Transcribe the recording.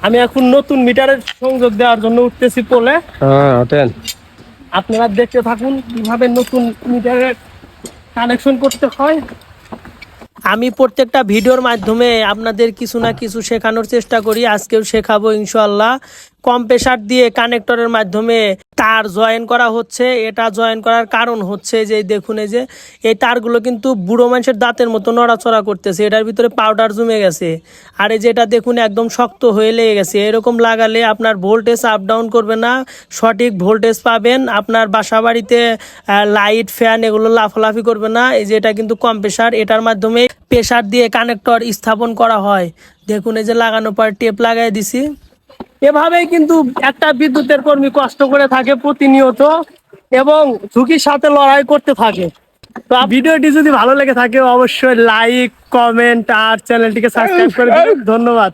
আমি এখন নতুন মিটারের সংযোগ দেওয়ার জন্য উঠতেছি পোলে। আপনারা দেখতে থাকুন কিভাবে নতুন মিটারের কানেকশন করতে হয়। আমি প্রত্যেকটা ভিডিওর মাধ্যমে আপনাদের কিছু না কিছু শেখানোর চেষ্টা করি, আজকেও শেখাবো ইনশাআল্লাহ। কম্প্রেসার দিয়ে কানেক্টরের মাধ্যমে তার জয়েন করা হচ্ছে। এটা জয়েন করার কারণ হচ্ছে যে দেখুন, এই যে এই তারগুলো কিন্তু বুড়ো মানুষের দাঁতের মতো নড়াচড়া করতেছে, এটার ভিতরে পাউডার জমে গেছে। আর এই যেটা দেখুন একদম শক্ত হয়ে লেগে গেছে। এরকম লাগালে আপনার ভোল্টেজ আপ ডাউন করবে না, সঠিক ভোল্টেজ পাবেন। আপনার বাসা বাড়িতে লাইট ফ্যান এগুলো লাফালাফি করবে না। এই যে এটা কিন্তু কম্প্রেসার, এটার মাধ্যমে প্রেসার দিয়ে কানেক্টর স্থাপন করা হয়। দেখুন এই যে লাগানোর পর টেপ লাগাই দিছি। এভাবেই কিন্তু একটা বিদ্যুতের কর্মী কষ্ট করে থাকে প্রতিনিয়ত এবং ঝুঁকির সাথে লড়াই করতে থাকে। তো ভিডিওটি যদি ভালো লেগে থাকে অবশ্যই লাইক, কমেন্ট আর চ্যানেলটিকে সাবস্ক্রাইব করে দিন। ধন্যবাদ।